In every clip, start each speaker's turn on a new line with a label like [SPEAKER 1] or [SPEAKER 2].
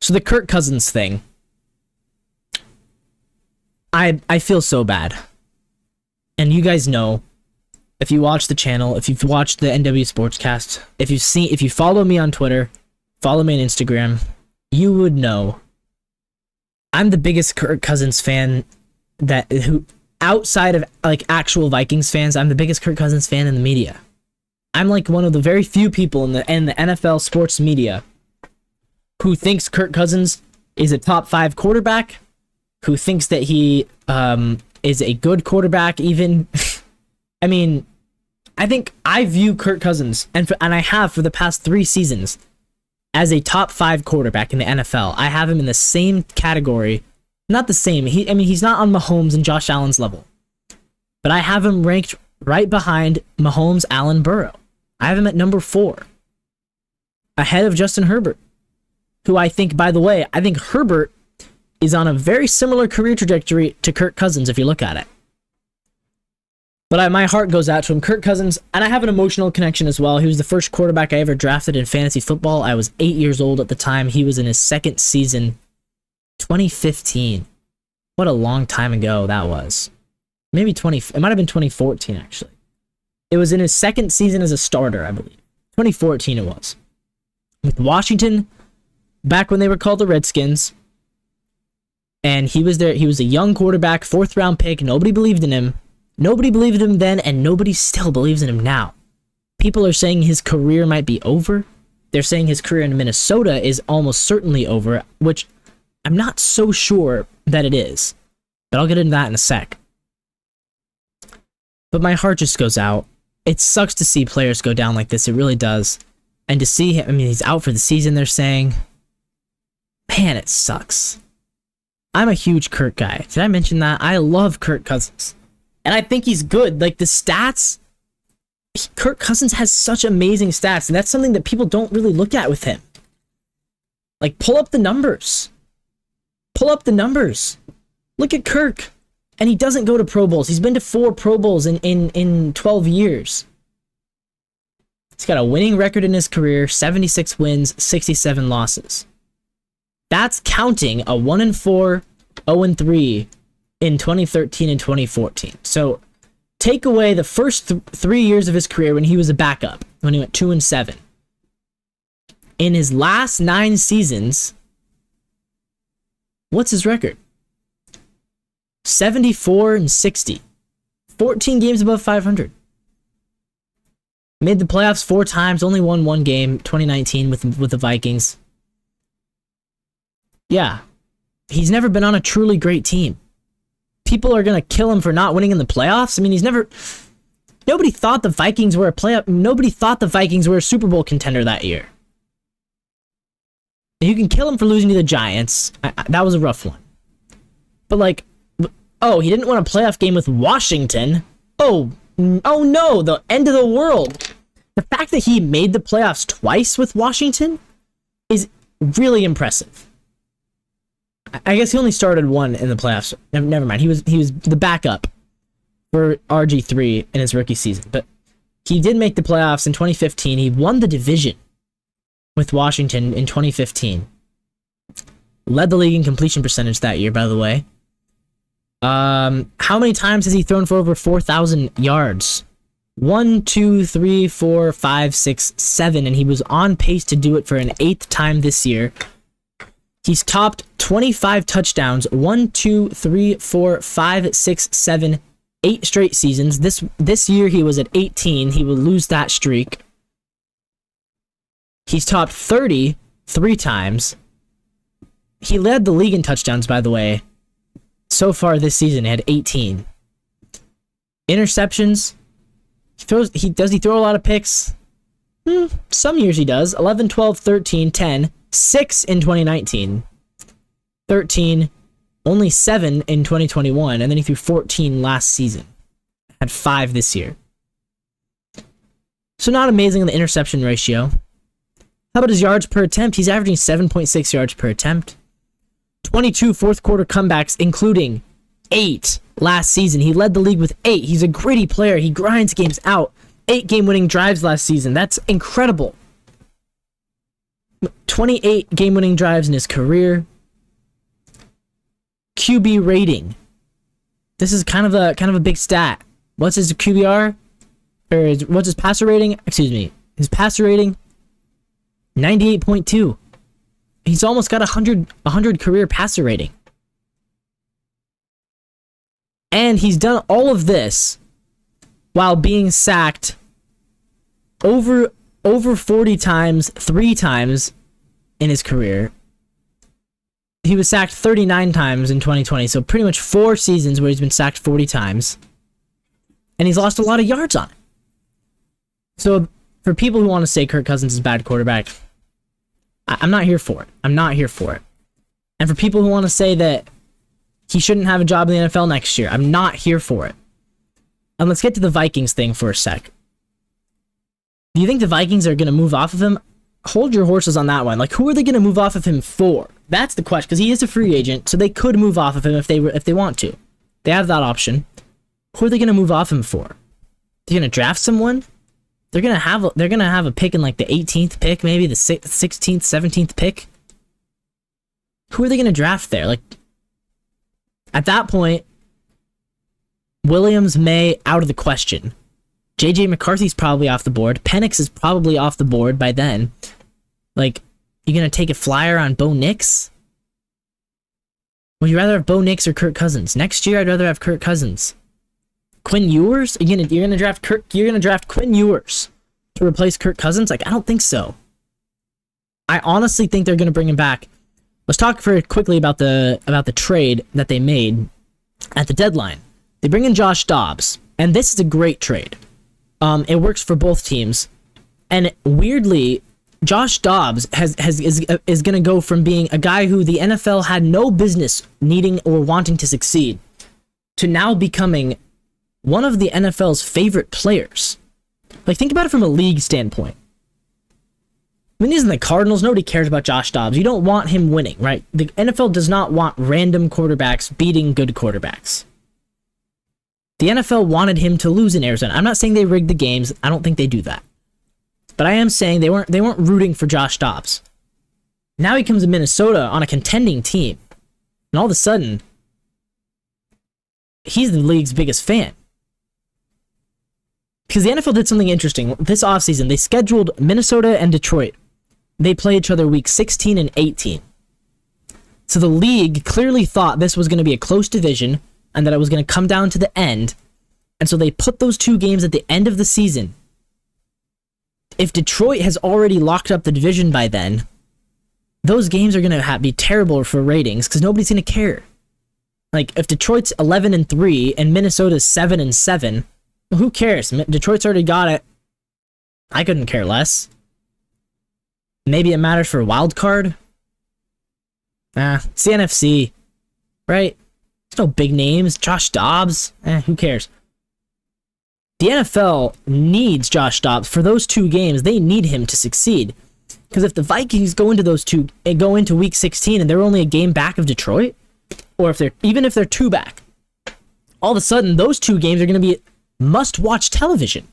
[SPEAKER 1] So the Kirk Cousins thing, I feel so bad. And you guys know, if you watch the channel, if you've watched the NW Sportscast, if you follow me on Twitter, follow me on Instagram, you would know I'm the biggest Kirk Cousins fan who outside of like actual Vikings fans, I'm the biggest Kirk Cousins fan in the media. I'm like one of the very few people in the NFL sports media who thinks Kirk Cousins is a top 5 quarterback, who thinks that he is a good quarterback even. I mean, I think I view Kirk Cousins, and I have for the past 3 seasons, as a top 5 quarterback in the NFL. I have him in the same category. Not the same. He's not on Mahomes and Josh Allen's level. But I have him ranked right behind Mahomes, Allen, Burrow. I have him at number 4. Ahead of Justin Herbert. Who I think, by the way, I think Herbert is on a very similar career trajectory to Kirk Cousins if you look at it. But my heart goes out to him. Kirk Cousins, and I have an emotional connection as well. He was the first quarterback I ever drafted in fantasy football. I was 8 years old at the time. He was in his second season, 2015. What a long time ago that was. Maybe it might have been 2014, actually. It was in his second season as a starter, I believe. 2014 it was. With Washington, back when they were called the Redskins. And he was there. He was a young quarterback, 4th round pick. Nobody believed in him. Nobody believed in him then, and nobody still believes in him now. People are saying his career might be over. They're saying his career in Minnesota is almost certainly over, which I'm not so sure that it is. But I'll get into that in a sec. But my heart just goes out. It sucks to see players go down like this. It really does. And to see him, he's out for the season, they're saying. Man, it sucks. I'm a huge Kirk guy. Did I mention that? I love Kirk Cousins. And I think he's good. Like, the stats, Kirk Cousins has such amazing stats, and that's something that people don't really look at with him. Like, pull up the numbers. Pull up the numbers. Look at Kirk. And he doesn't go to Pro Bowls. He's been to 4 Pro Bowls in 12 years. He's got a winning record in his career, 76 wins, 67 losses. That's counting a 1-4, 0-3 in 2013 and 2014. So take away the first 3 years of his career when he was a backup, when he went 2-7. In his last 9 seasons, what's his record? 74-60. 14 games above 500. Made the playoffs 4 times, only won 1 game, 2019 with the Vikings. Yeah. He's never been on a truly great team. People are going to kill him for not winning in the playoffs. I mean, nobody thought the Vikings were nobody thought the Vikings were a Super Bowl contender that year. You can kill him for losing to the Giants. That was a rough one. But he didn't win a playoff game with Washington. Oh no, the end of the world. The fact that he made the playoffs twice with Washington is really impressive. I guess he only started 1 in the playoffs. Never mind. He was the backup for RG3 in his rookie season. But he did make the playoffs in 2015. He won the division with Washington in 2015. Led the league in completion percentage that year, by the way. How many times has he thrown for over 4,000 yards? 1, 2, 3, 4, 5, 6, 7, and he was on pace to do it for an 8th time this year. He's topped 25 touchdowns, 1, 2, 3, 4, 5, 6, 7, 8 straight seasons. This year he was at 18. He will lose that streak. He's topped 30 3 times. He led the league in touchdowns, by the way. So far this season, he had 18. Interceptions. Does he throw a lot of picks? Some years he does. 11, 12, 13, 10. 6 in 2019. 13. Only 7 in 2021. And then he threw 14 last season. Had 5 this year. So not amazing in the interception ratio. How about his yards per attempt? He's averaging 7.6 yards per attempt. 22 fourth quarter comebacks, including 8 last season. He led the league with 8. He's a gritty player. He grinds games out. 8 game-winning drives last season. That's incredible. 28 game-winning drives in his career. QB rating. This is kind of a big stat. What's his QBR? What's his passer rating? Excuse me. His passer rating, 98.2. He's almost got 100 career passer rating. And he's done all of this while being sacked over 40 times, 3 times in his career. He was sacked 39 times in 2020, so pretty much 4 seasons where he's been sacked 40 times. And he's lost a lot of yards on it. So, for people who want to say Kirk Cousins is a bad quarterback, I'm not here for it. I'm not here for it. And for people who want to say that he shouldn't have a job in the NFL next year, I'm not here for it. And let's get to the Vikings thing for a sec. Do you think the Vikings are going to move off of him? Hold your horses on that one. Like, who are they going to move off of him for? That's the question, because he is a free agent, so they could move off of him if they want to. They have that option. Who are they going to move off him for? They're going to draft someone? They're gonna have a pick in like the 18th pick, maybe the 16th, 17th pick. Who are they gonna draft there? Like, at that point, Williams, May, out of the question. JJ McCarthy's probably off the board. Penix is probably off the board by then. Like, you gonna take a flyer on Bo Nix? Would you rather have Bo Nix or Kirk Cousins? Next year, I'd rather have Kirk Cousins. Quinn Ewers? You're gonna draft Quinn Ewers to replace Kirk Cousins? Like, I don't think so. I honestly think they're gonna bring him back. Let's talk very quickly about the trade that they made at the deadline. They bring in Josh Dobbs, and this is a great trade. It works for both teams, and weirdly, Josh Dobbs is gonna go from being a guy who the NFL had no business needing or wanting to succeed to now becoming one of the NFL's favorite players. Like, think about it from a league standpoint. When he's in the Cardinals, nobody cares about Josh Dobbs. You don't want him winning, right? The NFL does not want random quarterbacks beating good quarterbacks. The NFL wanted him to lose in Arizona. I'm not saying they rigged the games. I don't think they do that. But I am saying they weren't rooting for Josh Dobbs. Now he comes to Minnesota on a contending team. And all of a sudden, he's the league's biggest fan. Because the NFL did something interesting. This offseason, they scheduled Minnesota and Detroit. They play each other week 16 and 18. So the league clearly thought this was going to be a close division and that it was going to come down to the end. And so they put those 2 games at the end of the season. If Detroit has already locked up the division by then, those games are going to be terrible for ratings because nobody's going to care. Like, if Detroit's 11-3 and Minnesota's 7-7, who cares? Detroit's already got it. I couldn't care less. Maybe it matters for a wild card. It's the NFC, right? There's no big names. Josh Dobbs. Who cares? The NFL needs Josh Dobbs for those 2 games. They need him to succeed. Because if the Vikings go into week 16 and they're only a game back of Detroit, or if they're 2 back, all of a sudden those 2 games are going to be must-watch television.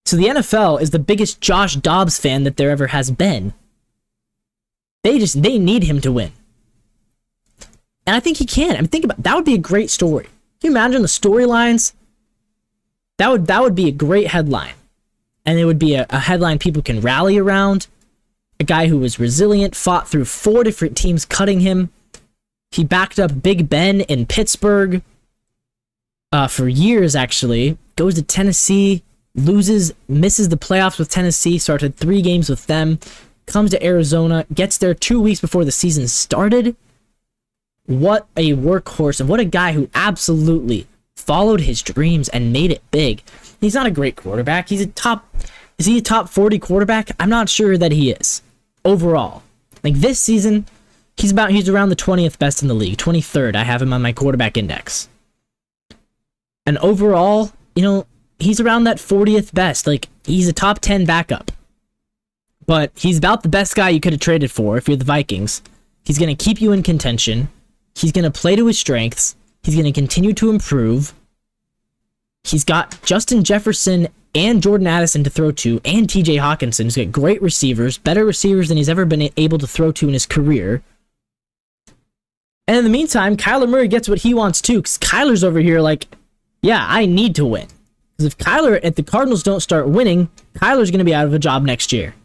[SPEAKER 1] So the NFL is the biggest Josh Dobbs fan that there ever has been. They need him to win. And I think he can. I mean, think about that would be a great story. Can you imagine the storylines? That would be a great headline. And it would be a headline people can rally around. A guy who was resilient, fought through 4 different teams cutting him. He backed up Big Ben in Pittsburgh for years, actually. Goes to Tennessee, misses the playoffs with Tennessee, started 3 games with them, comes to Arizona, gets there 2 weeks before the season started. What a workhorse, and what a guy who absolutely followed his dreams and made it big. He's not a great quarterback. Is he a top 40 quarterback? I'm not sure that he is. Overall. Like, this season, he's around the 20th best in the league. 23rd, I have him on my quarterback index. And overall, he's around that 40th best. Like, he's a top 10 backup. But he's about the best guy you could have traded for if you're the Vikings. He's going to keep you in contention. He's going to play to his strengths. He's going to continue to improve. He's got Justin Jefferson and Jordan Addison to throw to, and TJ Hawkinson. He's got great receivers, better receivers than he's ever been able to throw to in his career. And in the meantime, Kyler Murray gets what he wants too, because Kyler's over here like, yeah, I need to win. Because if the Cardinals don't start winning, Kyler's going to be out of a job next year.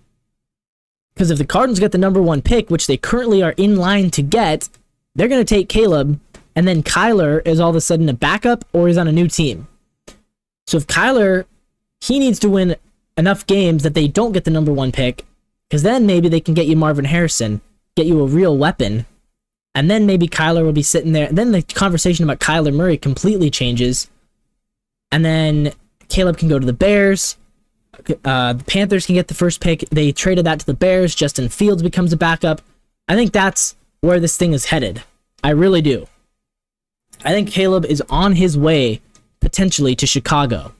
[SPEAKER 1] Because if the Cardinals get the number 1 pick, which they currently are in line to get, they're going to take Caleb, and then Kyler is all of a sudden a backup or he's on a new team. So if Kyler, he needs to win enough games that they don't get the number 1 pick, because then maybe they can get you Marvin Harrison, get you a real weapon, and then maybe Kyler will be sitting there. Then the conversation about Kyler Murray completely changes, and then Caleb can go to the Bears. The Panthers can get the first pick. They traded that to the Bears. Justin Fields becomes a backup. I think that's where this thing is headed. I really do. I think Caleb is on his way potentially to Chicago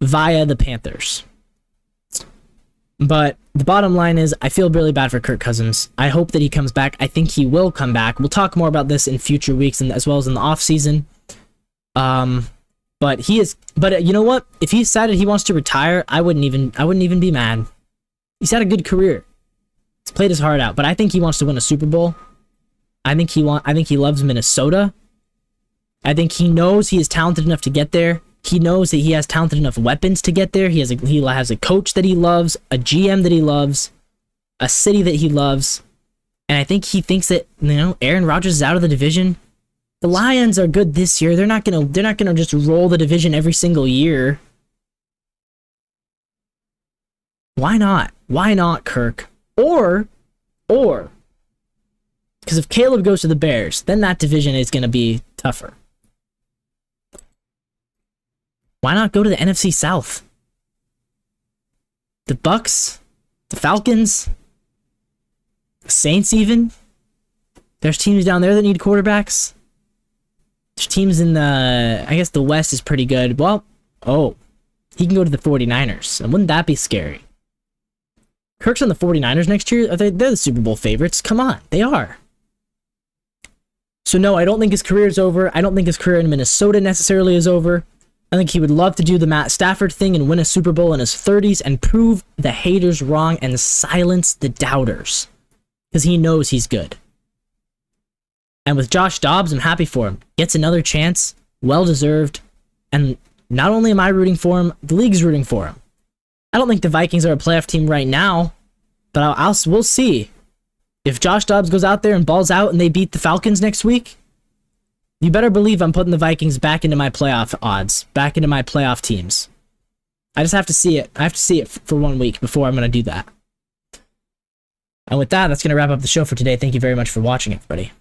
[SPEAKER 1] via the Panthers. But the bottom line is I feel really bad for Kirk Cousins. I hope that he comes back. I think he will come back. We'll talk more about this in future weeks and as well as in the offseason. But you know what? If he decided he wants to retire, I wouldn't even be mad. He's had a good career. He's played his heart out, but I think he wants to win a Super Bowl. I think he loves Minnesota. I think he knows he is talented enough to get there. He knows that he has talented enough weapons to get there. He has a coach that he loves, a GM that he loves, a city that he loves. And I think he thinks that, Aaron Rodgers is out of the division. The Lions are good this year. They're not gonna just roll the division every single year. Why not? Why not, Kirk? Or because if Caleb goes to the Bears, then that division is gonna be tougher. Why not go to the NFC South? The Bucks, the Falcons, the Saints even. There's teams down there that need quarterbacks. There's teams in the West is pretty good. Well, he can go to the 49ers. And wouldn't that be scary? Kirk's on the 49ers next year. They're the Super Bowl favorites. Come on, they are. So no, I don't think his career is over. I don't think his career in Minnesota necessarily is over. I think he would love to do the Matt Stafford thing and win a Super Bowl in his 30s and prove the haters wrong and silence the doubters. Because he knows he's good. And with Josh Dobbs, I'm happy for him. Gets another chance, well-deserved. And not only am I rooting for him, the league's rooting for him. I don't think the Vikings are a playoff team right now, but we'll see. If Josh Dobbs goes out there and balls out and they beat the Falcons next week, you better believe I'm putting the Vikings back into my playoff odds, back into my playoff teams. I just have to see it. I have to see it for 1 week before I'm going to do that. And with that, that's going to wrap up the show for today. Thank you very much for watching, everybody.